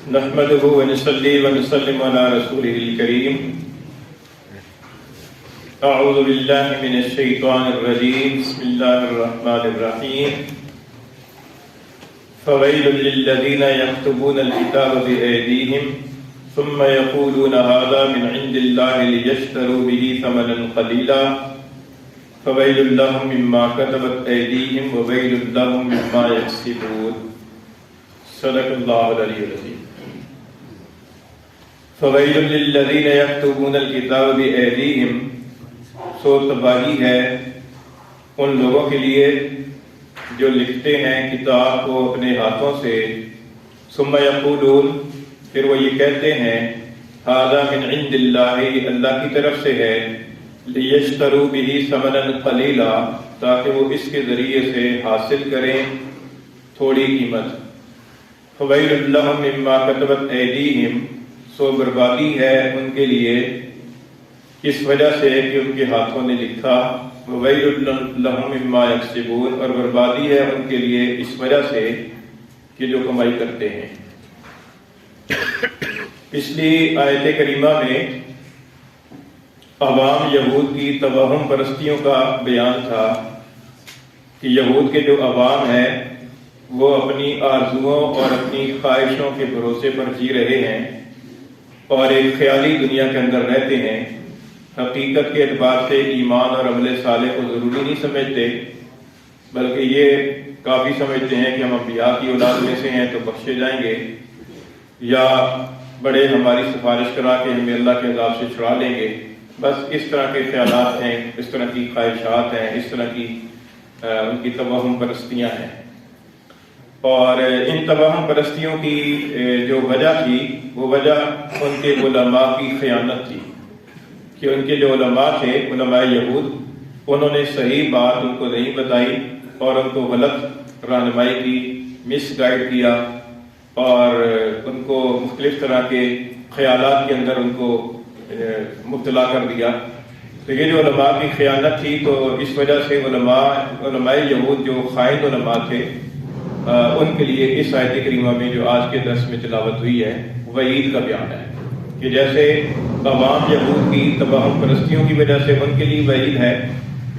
نحمده ونصلي ونسلم على رسوله الكريم. اعوذ بالله من الشيطان الرجيم. بسم الله الرحمن الرحيم. فويل للذين يكتبون الكتاب بأيديهم ثم يقولون هذا من عند الله ليشتروا به ثمنا قليلا فويل لهم مما كتبت أيديهم وويل لهم مما يكسبون. صدق الله العلي العظيم. فویل للذین یکتبون الکتاب بأیدیہم، سو تباہی ہے ان لوگوں کے لیے جو لکھتے ہیں کتاب کو اپنے ہاتھوں سے، ثم یقولون، پھر وہ یہ کہتے ہیں، ھذا من عند اللہ، اللہ کی طرف سے ہے، لیشتروا بہ ثمنا قلیلا، تاکہ وہ اس کے ذریعے سے حاصل کریں تھوڑی قیمت. فویل لہم مما کتبت ایدیہم، سو بربادی ہے ان کے لیے اس وجہ سے کہ ان کے ہاتھوں نے لکھا. وویل لہم مما یکسبون، اور بربادی ہے ان کے لیے اس وجہ سے کہ جو کمائی کرتے ہیں. پچھلی آیت کریمہ میں عوام یہود کی توہم پرستیوں کا بیان تھا کہ یہود کے جو عوام ہیں وہ اپنی آرزوؤں اور اپنی خواہشوں کے بھروسے پر جی رہے ہیں اور ایک خیالی دنیا کے اندر رہتے ہیں. حقیقت کے اعتبار سے ایمان اور عمل صالح کو ضروری نہیں سمجھتے، بلکہ یہ کافی سمجھتے ہیں کہ ہم انبیاء کی اولاد میں سے ہیں تو بخشے جائیں گے، یا بڑے ہماری سفارش کرا کے ہمیں اللہ کے عذاب سے چھڑا لیں گے. بس اس طرح کے خیالات ہیں، اس طرح کی خواہشات ہیں، اس طرح کی ان کی توہم پرستیاں ہیں. اور ان توہم پرستیوں کی جو وجہ تھی وہ وجہ ان کے علماء کی خیانت تھی کہ ان کے جو علماء تھے، علماء یہود، انہوں نے صحیح بات ان کو نہیں بتائی اور ان کو غلط رہنمائی کی، مس گائیڈ کیا اور ان کو مختلف طرح کے خیالات کے اندر ان کو مبتلا کر دیا. تو یہ جو علماء کی خیانت تھی، تو اس وجہ سے علماء یہود جو خائن علماء تھے، ان کے لیے اس آیت کریمہ میں جو آج کے درس میں تلاوت ہوئی ہے وعید کا بیان ہے کہ جیسے عوام یہود کی توہم پرستیوں کی وجہ سے ان کے لیے وعید ہے،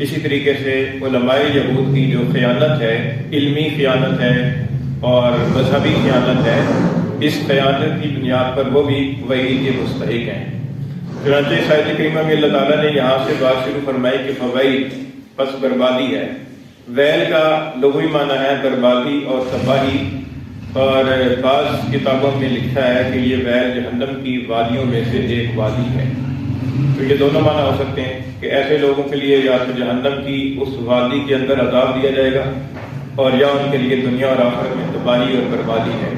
اسی طریقے سے علماء یہود کی جو خیانت ہے، علمی خیانت ہے اور مذہبی خیانت ہے، اس خیانت کی بنیاد پر وہ بھی وعید کے مستحق ہیں. چنانچہ اس آیت کریمہ میں اللہ تعالیٰ نے یہاں سے بات شروع فرمائی کہ فویل، پس بربادی ہے. ویل کا لغوی معنی ہے بربادی اور تباہی، اور بعض کتابوں میں لکھا ہے کہ یہ ویل جہنم کی وادیوں میں سے ایک وادی ہے. تو یہ دونوں معنی ہو سکتے ہیں کہ ایسے لوگوں کے لیے یا تو جہنم کی اس وادی کے اندر عذاب دیا جائے گا، اور یا ان کے لیے دنیا اور آخرت میں تباہی اور بربادی ہے.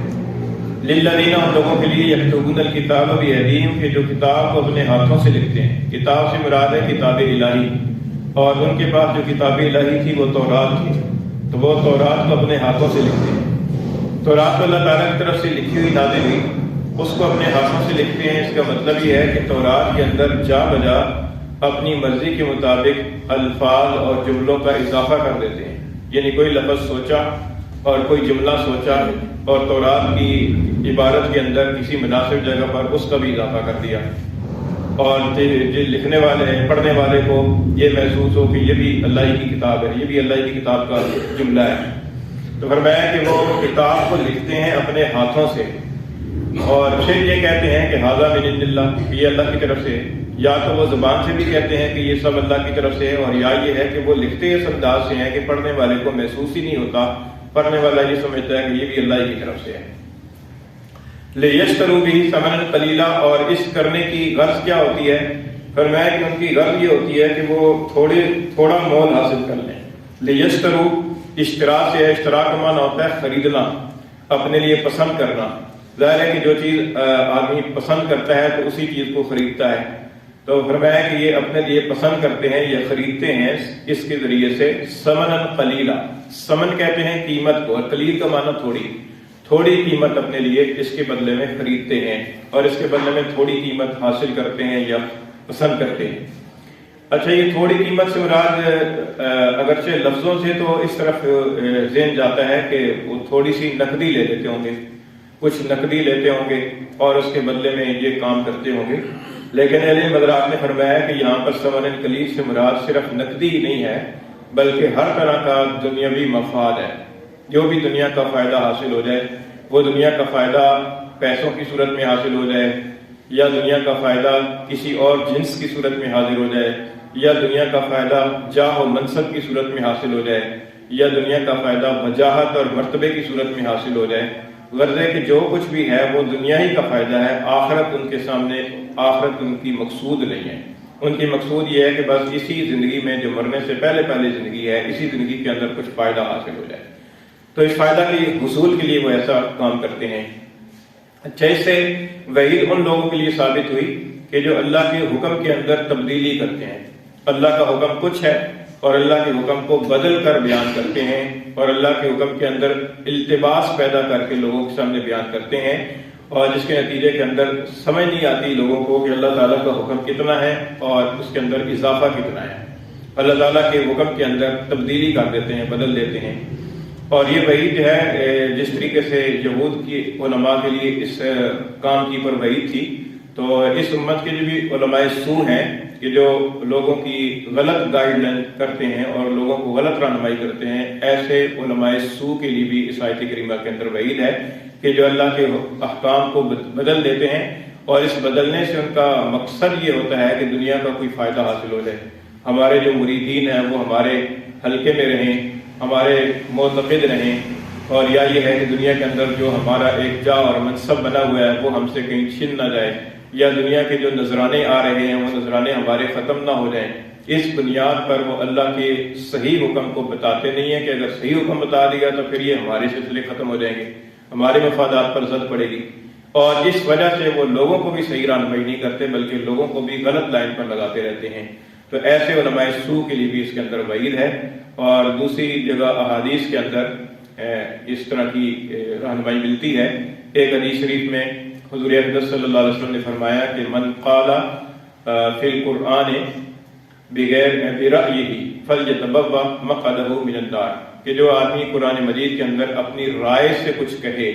للذین، ان لوگوں کے لیے یکتبون الکتاب بأیدیہم، کہ جو کتاب کو اپنے ہاتھوں سے لکھتے ہیں. کتاب سے مراد ہے کتاب الہی، اور ان کے پاس جو کتاب الہی تھی وہ تورات تھی، تو وہ تورات کو اپنے ہاتھوں سے لکھتے ہیں. تورات اللہ تعالیٰ کی طرف سے لکھی ہوئی نازل ہوئی، اس کو اپنے ہاتھوں سے لکھتے ہیں. اس کا مطلب یہ ہے کہ تورات کے اندر جا بجا اپنی مرضی کے مطابق الفاظ اور جملوں کا اضافہ کر دیتے ہیں. یعنی کوئی لفظ سوچا اور کوئی جملہ سوچا اور تورات کی عبارت کے اندر کسی مناسب جگہ پر اس کا بھی اضافہ کر دیا، اور جو لکھنے والے ہیں، پڑھنے والے کو یہ محسوس ہو کہ یہ بھی اللہ ہی کی کتاب ہے، یہ بھی اللہ ہی کی کتاب کا جملہ ہے. تو فرمایا کہ وہ کتاب کو لکھتے ہیں اپنے ہاتھوں سے، اور پھر یہ کہتے ہیں کہ ھذا من عند اللہ، یہ اللہ کی طرف سے. یا تو وہ زبان سے بھی کہتے ہیں کہ یہ سب اللہ کی طرف سے ہے، اور یا یہ ہے کہ وہ لکھتے اس انداز سے ہیں کہ پڑھنے والے کو محسوس ہی نہیں ہوتا، پڑھنے والا یہ سمجھتا ہے کہ یہ بھی اللہ ہی کی طرف سے ہے. لیشتروا بہ ثمنا قلیلا، اور اس کرنے کی غرض کیا ہوتی ہے؟ فرمایا کہ ان کی غرض یہ ہوتی ہے کہ وہ تھوڑا مول حاصل کر لیں. لیشتروا، اشترا سے ہے، اشترا کا معنی ہوتا ہے خریدنا، اپنے لیے پسند کرنا. ظاہر ہے کہ جو چیز آدمی پسند کرتا ہے تو اسی چیز کو خریدتا ہے. تو فرمایا کہ یہ اپنے لیے پسند کرتے ہیں یا خریدتے ہیں اس کے ذریعے سے ثمنا قلیلا. ثمن کہتے ہیں قیمت کو، اور قلیل کا معنی تھوڑی قیمت اپنے لیے اس کے بدلے میں خریدتے ہیں، اور اس کے بدلے میں تھوڑی قیمت حاصل کرتے ہیں یا پسند کرتے ہیں. اچھا، یہ تھوڑی قیمت سے مراد اگرچہ لفظوں سے تو اس طرف ذہن جاتا ہے کہ وہ تھوڑی سی نقدی لے لیتے ہوں گے، کچھ نقدی لیتے ہوں گے اور اس کے بدلے میں یہ کام کرتے ہوں گے، لیکن اہل علم حضرات نے فرمایا کہ یہاں پر ثمن قلیل سے مراد صرف نقدی نہیں ہے، بلکہ ہر طرح کا دنیاوی مفاد ہے۔ جو بھی دنیا کا فائدہ حاصل ہو جائے، وہ دنیا کا فائدہ پیسوں کی صورت میں حاصل ہو جائے، یا دنیا کا فائدہ کسی اور جنس کی صورت میں حاصل ہو جائے، یا دنیا کا فائدہ جاہ و منصب کی صورت میں حاصل ہو جائے، یا دنیا کا فائدہ وجاہت اور مرتبے کی صورت میں حاصل ہو جائے، غرض ہے کہ جو کچھ بھی ہے وہ دنیا ہی کا فائدہ ہے، آخرت ان کے سامنے، آخرت ان کی مقصود نہیں ہے۔ ان کی مقصود یہ ہے کہ بس اسی زندگی میں جو مرنے سے پہلے زندگی ہے، اسی زندگی کے اندر کچھ فائدہ حاصل ہو جائے، تو اس فائدہ کے حصول کے لیے وہ ایسا کام کرتے ہیں۔ اچھا، اس سے وعید ان لوگوں کے لیے ثابت ہوئی کہ جو اللہ کے حکم کے اندر تبدیلی کرتے ہیں۔ اللہ کا حکم کچھ ہے اور اللہ کے حکم کو بدل کر بیان کرتے ہیں، اور اللہ کے حکم کے اندر التباس پیدا کر کے لوگوں کے سامنے بیان کرتے ہیں، اور جس کے نتیجے کے اندر سمجھ نہیں آتی لوگوں کو کہ اللہ تعالیٰ کا حکم کتنا ہے اور اس کے اندر اضافہ کتنا ہے۔ اللہ تعالیٰ کے حکم کے اندر تبدیلی کر دیتے ہیں، بدل دیتے ہیں۔ اور یہ وعید ہے جس طریقے سے یہود کی علماء کے لیے اس کام کی پر وعید تھی، تو اس امت کے جو بھی علماء سو ہیں کہ جو لوگوں کی غلط گائیڈ لائن کرتے ہیں اور لوگوں کو غلط رہنمائی کرتے ہیں، ایسے علماء سو کے لیے بھی اس آیت کریمہ کے اندر وعید ہے کہ جو اللہ کے احکام کو بدل دیتے ہیں، اور اس بدلنے سے ان کا مقصد یہ ہوتا ہے کہ دنیا کا کوئی فائدہ حاصل ہو جائے، ہمارے جو مریدین ہیں وہ ہمارے حلقے میں رہیں، ہمارے معتقد رہیں، اور یا یہ ہے کہ دنیا کے اندر جو ہمارا ایک جا اور منصب بنا ہوا ہے وہ ہم سے کہیں چھن نہ جائے، یا دنیا کے جو نذرانے آ رہے ہیں وہ نذرانے ہمارے ختم نہ ہو جائیں۔ اس بنیاد پر وہ اللہ کے صحیح حکم کو بتاتے نہیں ہیں کہ اگر صحیح حکم بتا دیا تو پھر یہ ہمارے سلسلے ختم ہو جائیں گے، ہمارے مفادات پر زد پڑے گی، اور اس وجہ سے وہ لوگوں کو بھی صحیح رہنمائی نہیں کرتے بلکہ لوگوں کو بھی غلط لائن پر لگاتے رہتے ہیں۔ تو ایسے علماء سو کے لیے بھی اس کے اندر وعید ہے۔ اور دوسری جگہ احادیث کے اندر اس طرح کی رہنمائی ملتی ہے۔ ایک حدیث شریف میں حضور اقدس صلی اللہ علیہ وسلم نے فرمایا کہ من قال فی القرآن بغیر برأیہ فلیتبوأ مقعدہ من النار، کہ جو آدمی قرآن مجید کے اندر اپنی رائے سے کچھ کہے،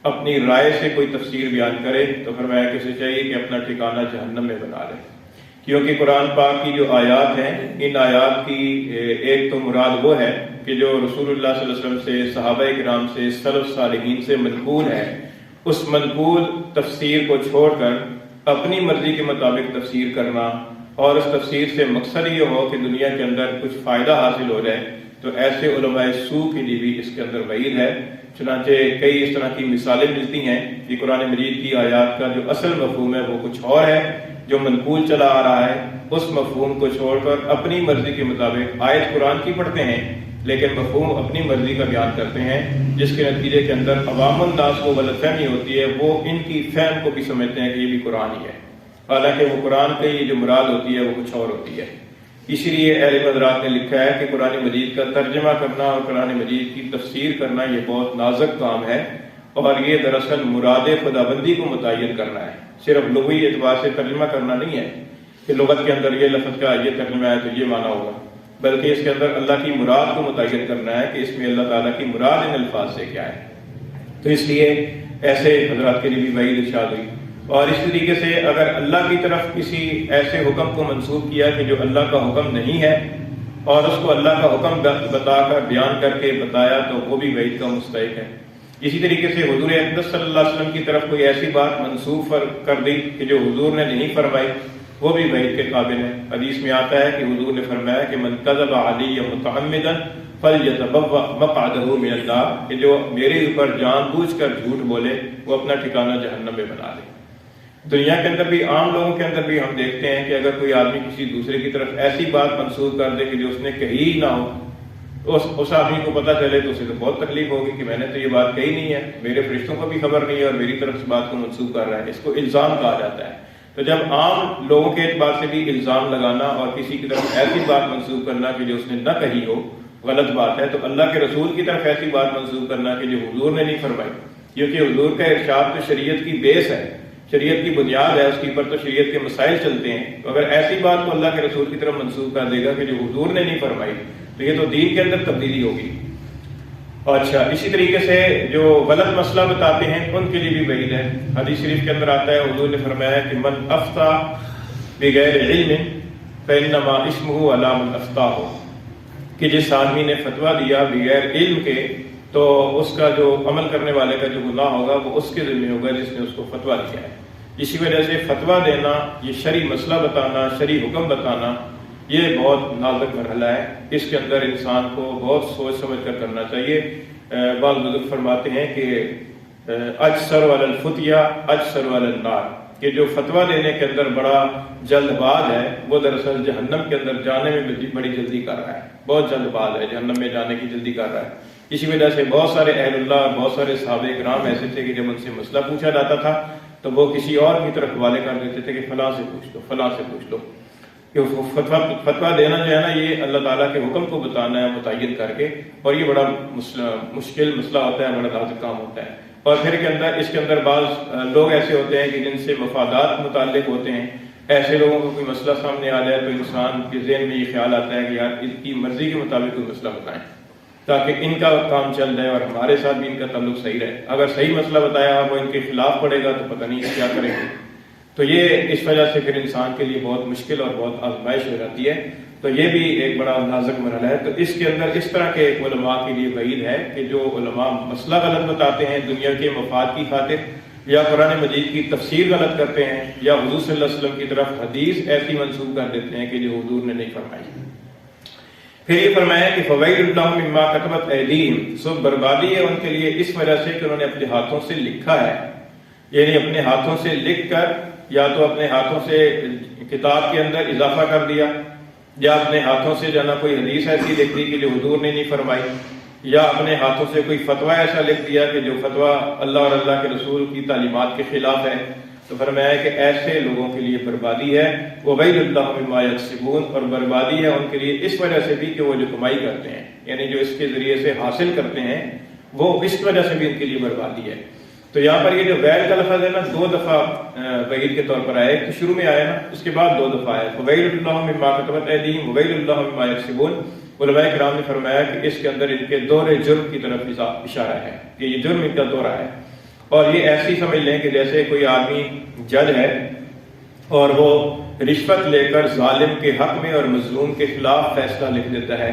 اپنی رائے سے کوئی تفسیر بیان کرے، تو فرمایا کہ اسے چاہیے کہ اپنا ٹھکانہ جہنم میں بنا لے۔ کیونکہ قرآن پاک کی جو آیات ہیں، ان آیات کی ایک تو مراد وہ ہے کہ جو رسول اللہ صلی اللہ علیہ وسلم سے، صحابہ کرام سے، سلف صالحین سے منقول ہے، اس منقول تفسیر کو چھوڑ کر اپنی مرضی کے مطابق تفسیر کرنا، اور اس تفسیر سے مقصد یہ ہو کہ دنیا کے اندر کچھ فائدہ حاصل ہو جائے، تو ایسے علماء سو کے لیے بھی اس کے اندر وعید ہے۔ چنانچہ کئی اس طرح کی مثالیں ملتی ہیں کہ قرآن مجید کی آیات کا جو اصل مفہوم ہے وہ کچھ اور ہے، جو منقول چلا آ رہا ہے اس مفہوم کو چھوڑ کر اپنی مرضی کے مطابق آیت قرآن کی پڑھتے ہیں، لیکن مفہوم اپنی مرضی کا بیان کرتے ہیں، جس کے نتیجے کے اندر عوام الناس کو غلط فہمی ہوتی ہے، وہ ان کی فہم کو بھی سمجھتے ہیں کہ یہ بھی قرآن ہی ہے، حالانکہ وہ قرآن کی جو مراد ہوتی ہے وہ کچھ اور ہوتی ہے۔ اسی لیے اہل حضرات نے لکھا ہے کہ قرآن مجید کا ترجمہ کرنا اور قرآن مجید کی تفسیر کرنا یہ بہت نازک کام ہے، اور یہ دراصل مراد خداوندی کو متعین کرنا ہے، صرف لغوی اعتبار سے ترجمہ کرنا نہیں ہے کہ لغت کے اندر یہ لفظ کا یہ ترجمہ ہے تو یہ معنی ہوگا، بلکہ اس کے اندر اللہ کی مراد کو متعین کرنا ہے کہ اس میں اللہ تعالیٰ کی مراد ان الفاظ سے کیا ہے۔ تو اس لیے ایسے حضرات کے لیے بھی وعید ارشاد ہوئی۔ اور اس طریقے سے اگر اللہ کی طرف کسی ایسے حکم کو منسوب کیا کہ جو اللہ کا حکم نہیں ہے اور اس کو اللہ کا حکم بتا کر بیان کر کے بتایا تو وہ بھی وعید کا مستحق ہے۔ اسی طریقے سے حضور اقدس صلی اللہ علیہ وسلم کی طرف کوئی ایسی بات منسوب کر دی کہ جو حضور نے نہیں فرمائی، وہ بھی وعید کے قابل ہے۔ حدیث میں آتا ہے کہ حضور نے فرمایا کہ من کذب علی متعمدا فلیتبوأ مقعدہ من النار، کہ جو میرے اوپر جان بوجھ کر جھوٹ بولے وہ اپنا ٹھکانہ جہنم میں بنا لے۔ دنیا کے اندر بھی، عام لوگوں کے اندر بھی ہم دیکھتے ہیں کہ اگر کوئی آدمی کسی دوسرے کی طرف ایسی بات منسوب کر دے کہ جو اس نے کہی ہی نہ ہو، تو اس آدمی کو پتہ چلے تو اسے تو بہت تکلیف ہوگی کہ میں نے تو یہ بات کہی نہیں ہے، میرے فرشتوں کو بھی خبر نہیں ہے اور میری طرف اس بات کو منسوب کر رہا ہے۔ اس کو الزام کہا جاتا ہے۔ تو جب عام لوگوں کے اعتبار سے بھی الزام لگانا اور کسی کی طرف ایسی بات منسوب کرنا کہ جو اس نے نہ کہی ہو غلط بات ہے، تو اللہ کے رسول کی طرف ایسی بات منسوب کرنا کہ جو حضور نے نہیں فرمائی، کیونکہ حضور کا ارشاد تو شریعت کی بیس ہے، شریعت کی بنیاد ہے، اس کے اوپر تو شریعت کے مسائل چلتے ہیں۔ تو اگر ایسی بات کو اللہ کے رسول کی طرف منسوب کر دے گا کہ جو حضور نے نہیں فرمائی، تو یہ تو دین کے اندر تبدیلی ہوگی۔ اچھا، اسی طریقے سے جو غلط مسئلہ بتاتے ہیں ان کے لیے بھی وعید ہے. حدیث شریف کے اندر آتا ہے حضور نے فرمایا کہ من افتى بغیر علم فانما اسمه علی من افتاه، کہ جس آدمی نے فتویٰ دیا بغیر علم کے تو اس کا جو عمل کرنے والے کا جو گناہ ہوگا وہ اس کے ذمہ ہوگا جس نے اس کو فتویٰ دیا ہے. اسی وجہ سے فتویٰ دینا، یہ شرعی مسئلہ بتانا، شرعی حکم بتانا، یہ بہت نازک مرحلہ ہے. اس کے اندر انسان کو بہت سوچ سمجھ کر کرنا چاہیے. بعض بزرگ فرماتے ہیں کہ اجسر علی الفتیہ اجسر علی النار، کہ جو فتویٰ دینے کے اندر بڑا جلد باز ہے وہ دراصل جہنم کے اندر جانے میں بڑی جلدی کر رہا ہے، بہت جلد باز ہے، جہنم میں جانے کی جلدی کر رہا ہے. اسی وجہ سے بہت سارے اہل اللہ اور بہت سارے صحابہ کرام ایسے تھے کہ جب ان سے مسئلہ پوچھا جاتا تھا تو وہ کسی اور کی طرف حوالے کر دیتے تھے کہ فلاں سے پوچھ لو، فلاں سے پوچھ لو. کہ فتویٰ دینا جو ہے نا، یہ اللہ تعالیٰ کے حکم کو بتانا ہے متعین کر کے، اور یہ بڑا مشکل مسئلہ ہوتا ہے، بڑا نازک کام ہوتا ہے. اور پھر اس کے اندر بعض لوگ ایسے ہوتے ہیں کہ جن سے مفادات متعلق ہوتے ہیں. ایسے لوگوں کو کوئی مسئلہ سامنے آ جائے تو انسان کے ذہن میں یہ خیال آتا ہے کہ یار ان کی مرضی کے مطابق کوئی مسئلہ بتائیں تاکہ ان کا کام چل جائے اور ہمارے ساتھ بھی ان کا تعلق صحیح رہے. اگر صحیح مسئلہ بتایا وہ ان کے خلاف پڑے گا تو پتہ نہیں کیا کریں گے. تو یہ اس وجہ سے پھر انسان کے لیے بہت مشکل اور بہت آزمائش ہو جاتی ہے. تو یہ بھی ایک بڑا نازک مرحلہ ہے. تو اس کے اندر اس طرح کے علماء کے لیے وعید ہے کہ جو علماء مسئلہ غلط بتاتے ہیں دنیا کے مفاد کی خاطر، یا قرآن مجید کی تفسیر غلط کرتے ہیں، یا حضور صلی اللہ علیہ وسلم کی طرف حدیث ایسی منسوخ کر دیتے ہیں کہ جو حضور نے نہیں فرمائی. پھر یہ فرمایا کہ فویل اللہ مما کتبت ایدیہم، سو بربادی ہے ان کے لیے اس وجہ سے کہ انہوں نے اپنے ہاتھوں سے لکھا ہے. یعنی اپنے ہاتھوں سے لکھ کر یا تو اپنے ہاتھوں سے کتاب کے اندر اضافہ کر دیا، یا اپنے ہاتھوں سے جو نا کوئی حدیث ایسی لکھ دی کہ جو حضور نے نہیں فرمائی، یا اپنے ہاتھوں سے کوئی فتویٰ ایسا لکھ دیا کہ جو فتویٰ اللہ اور اللہ کے رسول کی تعلیمات کے خلاف ہے. تو فرمایا کہ ایسے لوگوں کے لیے بربادی ہے. وَوَيْلُ اللَّهُ مِمَّا يَكْسِبُونَ، اور بربادی ہے ان کے لیے اس وجہ سے بھی کہ وہ جو کمائی کرتے ہیں، یعنی جو اس کے ذریعے سے حاصل کرتے ہیں، وہ اس وجہ سے بھی ان کے لیے بربادی ہے. تو یہاں پر یہ جو ویل کا لفظ ہے نا، دو دفعہ وعید کے طور پر آیا. ایک تو شروع میں آیا نا، اس کے بعد دو دفعہ آیا. وَوَيْلُ اللَّهُ مِمَّا كَتَبَتْ أَيْدِيهِمْ وَوَيْلُ اللَّهُ مِمَّا يَكْسِبُونَ. علماء کرام نے فرمایا کہ اس کے اندر ان کے دور جرم کی طرف اشارہ ہے کہ یہ جرم ان کا دورہ ہے. اور یہ ایسی سمجھ لیں کہ جیسے کوئی آدمی جج ہے اور وہ رشوت لے کر ظالم کے حق میں اور مظلوم کے خلاف فیصلہ لکھ دیتا ہے.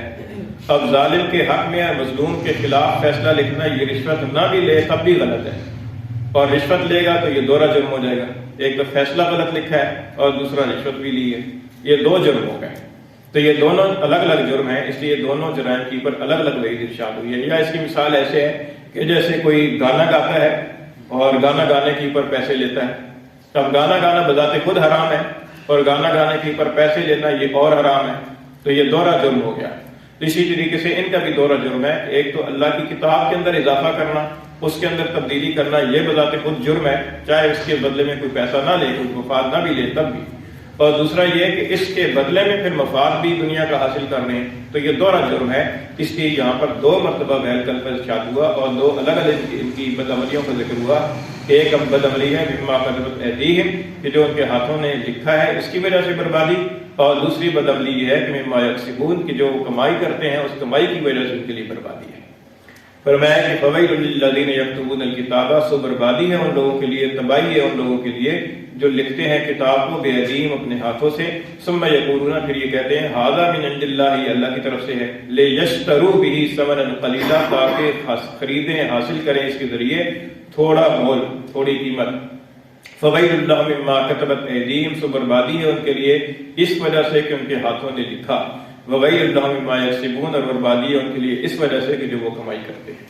اب ظالم کے حق میں اور مظلوم کے خلاف فیصلہ لکھنا، یہ رشوت نہ بھی لے تب بھی غلط ہے، اور رشوت لے گا تو یہ دورہ جرم ہو جائے گا. ایک تو فیصلہ غلط لکھا ہے اور دوسرا رشوت بھی لی ہے، یہ دو جرم ہو گئے. تو یہ دونوں الگ الگ جرم ہیں، اس لیے دونوں جرائم کی پر الگ الگ وعید ارشاد ہوئی ہے. یا اس کی مثال ایسے ہے کہ جیسے کوئی گانا گاتا ہے اور گانا گانے کے اوپر پیسے لیتا ہے. اب گانا گانا بذات خود حرام ہے اور گانا گانے کے اوپر پیسے لینا یہ اور حرام ہے. تو یہ دوہرا جرم ہو گیا. تو اسی طریقے سے ان کا بھی دوہرا جرم ہے. ایک تو اللہ کی کتاب کے اندر اضافہ کرنا، اس کے اندر تبدیلی کرنا، یہ بذات خود جرم ہے، چاہے اس کے بدلے میں کوئی پیسہ نہ لے، کوئی مفاد نہ بھی لے تب بھی. اور دوسرا یہ کہ اس کے بدلے میں پھر مفاد بھی دنیا کا حاصل کرنے ہیں. تو یہ دوہرا جرم ہے. اس لیے یہاں پر دو مرتبہ ویل کا لفظ ارشاد ہوا اور دو الگ الگ ان کی بدعملیوں کا ذکر ہوا. ایک اب بدعملی ہے مما کتبت ایدیہم، کہ جو ان کے ہاتھوں نے لکھا ہے اس کی وجہ سے بربادی، اور دوسری بدعملی یہ ہے کہ مما یکسبون، کہ جو کمائی کرتے ہیں اس کمائی کی وجہ سے ان کے لیے بربادی ہے. فرمایا کہ فویل للذین یکتبون الکتاب، سو بربادی ہے ان لوگوں کے لیے، تباہی ہے ان لوگوں کے لیے جو لکھتے ہیں کتاب کو بایدیہم اپنے ہاتھوں سے. ثم یقولون، پھر یہ کہتے ہیں ھذا من عند اللہ، یہ اللہ کی طرف سے ہے. لیشتروا بہ ثمنا قلیلا، تاکہ خریدیں حاصل کریں اس کے ذریعے تھوڑا مول، تھوڑی قیمت. فویل اللہ مما کتبت ایدیہم، سو بربادی ہے ان کے لیے اس وجہ سے کہ ان کے ہاتھوں نے لکھا. وویل اللہ مما یکسبون، اور بربادی ہے ان کے لیے اس وجہ سے کہ جو وہ کمائی کرتے ہیں.